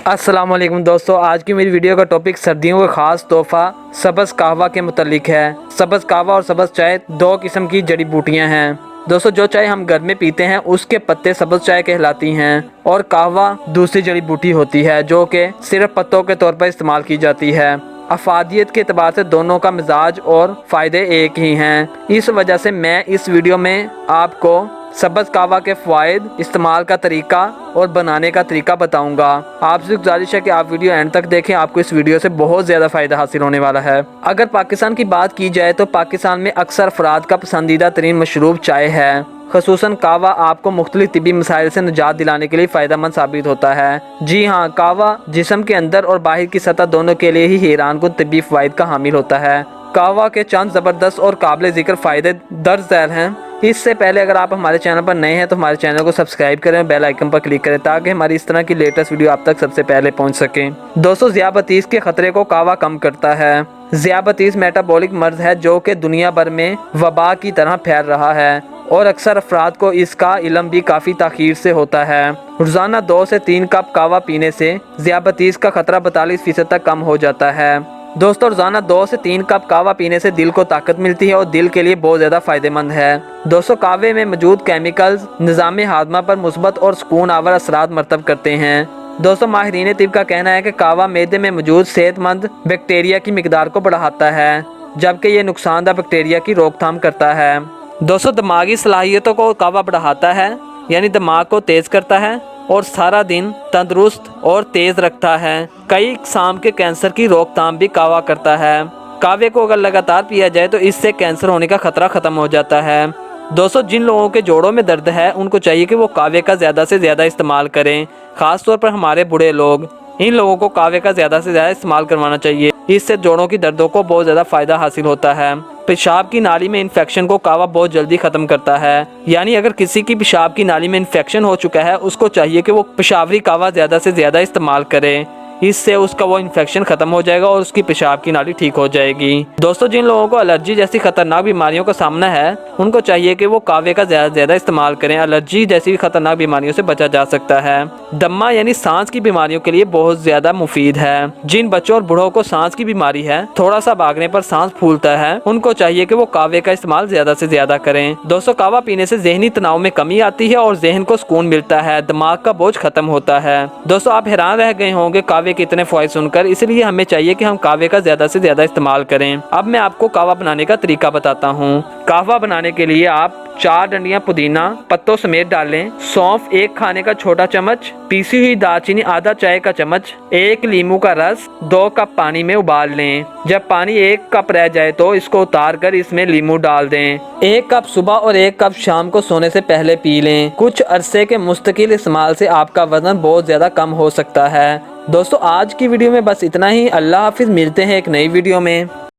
अस्सलाम वालेकुम दोस्तों, आज की मेरी वीडियो का टॉपिक सर्दियों का ख़ास तोहफ़ा सब्ज़ कहवा के मुतालिक है। सब्ज़ कहवा और सब्ज़ चाय दो किस्म की जड़ी बूटियां हैं। दोस्तों, जो चाय हम घर में पीते हैं उसके पत्ते सब्ज़ चाय कहलाती हैं और कहवा दूसरी जड़ी बूटी होती है जो कि सिर्फ पत्तों के तौर पर इस्तेमाल की जाती है। अफादियत के एतबार से दोनों का मिजाज और फ़ायदे एक ही हैं। इस वजह से मैं इस वीडियो में आपको सब्ज़ कहवा के फ़वाइद, इस्तेमाल का तरीका और बनाने का तरीका बताऊंगा। आपसे गुजारिश है कि आप वीडियो एंड तक देखें, आपको इस वीडियो से बहुत ज़्यादा फ़ायदा हासिल होने वाला है। अगर पाकिस्तान की बात की जाए तो पाकिस्तान में अक्सर अफराद का पसंदीदा तरीन मशरूब चाय है। ख़ुसूसन कहवा आपको मुख्तलिफ तिब्बी मसाइल से निजात दिलाने के लिए फ़ायदेमंद साबित होता है। जी हाँ, कहवा जिस्म के अंदर और बाहर की सतह दोनों के लिए ही हैरान कुन तिब्बी फ़वाइद का हामिल होता है। कहवा के चंद ज़बरदस्त और काबिल ज़िक्र फ़ायदे दर्ज झैल हैं। इससे पहले अगर आप हमारे चैनल पर नए हैं तो हमारे चैनल को सब्सक्राइब करें और बेल आइकन पर क्लिक करें ताकि हमारी इस तरह की लेटेस्ट वीडियो आप तक सबसे पहले पहुंच सके। दोस्तों, ज़ियाबतीस के ख़तरे को कहवा कम करता है। ज़ियाबतीस मेटाबॉलिक मर्ज है जो कि दुनिया भर में वबा की तरह फैल रहा है और अक्सर अफराद को इसका इल्म भी काफ़ी ताख़ीर से होता है। रोज़ाना 2 से 3 कप कहवा पीने से ज़ियाबतीस का खतरा 42% तक कम हो जाता है। दोस्तों, रोज़ाना 2 से 3 कप कहवा पीने से दिल को ताकत मिलती है और दिल के लिए बहुत ज़्यादा फ़ायदेमंद है। दोस्तों, कहवे में मौजूद केमिकल्स निज़ाम हाज़मा पर मुस्बत और सुकून आवर असरात मरतब करते हैं। दोस्तों, माहिरीन तिब का कहना है कि कहवा मैदे में मौजूद सेहतमंद बैक्टीरिया की मिकदार को बढ़ाता है, जबकि ये नुकसानदा बैक्टीरिया की रोकथाम करता है। दोस्तों, दिमागी सलाहियतों को कहवा बढ़ाता है, यानी दिमाग को तेज़ करता है और सारा दिन तंदुरुस्त और तेज़ रखता है। कई इक़साम के कैंसर की रोकथाम भी कहवा करता है। कहवे को अगर लगातार पिया जाए तो इससे कैंसर होने का खतरा ख़त्म हो जाता है। दोस्तों, जिन लोगों के जोड़ों में दर्द है उनको चाहिए कि वो कहवे का ज़्यादा से ज़्यादा इस्तेमाल करें। ख़ास तौर पर हमारे बूढ़े लोग, इन लोगों को कहवे का ज़्यादा से ज़्यादा इस्तेमाल करवाना चाहिए। इससे जोड़ों की दर्दों को बहुत ज़्यादा फ़ायदा हासिल होता है। पेशाब की नाली में इन्फेक्शन को कहवा बहुत जल्दी ख़त्म करता है। यानी अगर किसी की पेशाब की नाली में इन्फेक्शन हो चुका है उसको चाहिए कि वो पेशावरी कहवा ज़्यादा से ज़्यादा इस्तेमाल करे। इससे उसका वो इन्फेक्शन ख़त्म हो जाएगा और उसकी पेशाब की नाली ठीक हो जाएगी। दोस्तों, जिन लोगों को एलर्जी जैसी खतरनाक बीमारियों का सामना है उनको चाहिए कि वो कहवे का ज़्यादा से ज़्यादा इस्तेमाल करें। एलर्जी जैसी खतरनाक बीमारियों से बचा जा सकता है। दम्मा यानी सांस की बीमारियों के लिए बहुत ज़्यादा मुफीद है। जिन बच्चों और बूढ़ों को सांस की बीमारी है, थोड़ा सा भागने पर सांस फूलता है, उनको चाहिए कि वो कहवे का इस्तेमाल ज़्यादा से ज़्यादा करें। दोस्तों, कहवा पीने से ज़हनी तनाव में कमी आती है और जहन को सुकून मिलता है, दिमाग का बोझ खत्म होता है। दोस्तों, आप हैरान रह गए होंगे कहवे के इतने फ़वाइद सुनकर, इसलिए हमें चाहिए कि हम कहवे का ज़्यादा से ज़्यादा इस्तेमाल करें। अब मैं आपको कहवा बनाने का तरीका बताता हूँ। कहवा बनाने के लिए आप 4 डंडियां पुदीना पत्तों समेत डालें, सौंफ 1 खाने का छोटा चम्मच, पीसी हुई दालचीनी आधा चाय का चम्मच, 1 लीमू का रस 2 कप पानी में उबाल लें। जब पानी 1 कप रह जाए तो इसको उतार कर इसमें लीमू डाल दें। 1 कप सुबह और 1 कप शाम को सोने से पहले पी लें। कुछ अरसे के मुस्तकिल इस्तेमाल से आपका वजन बहुत ज़्यादा कम हो सकता है। दोस्तों, आज की वीडियो में बस इतना ही। अल्लाह हाफिज़, मिलते हैं एक नई वीडियो में।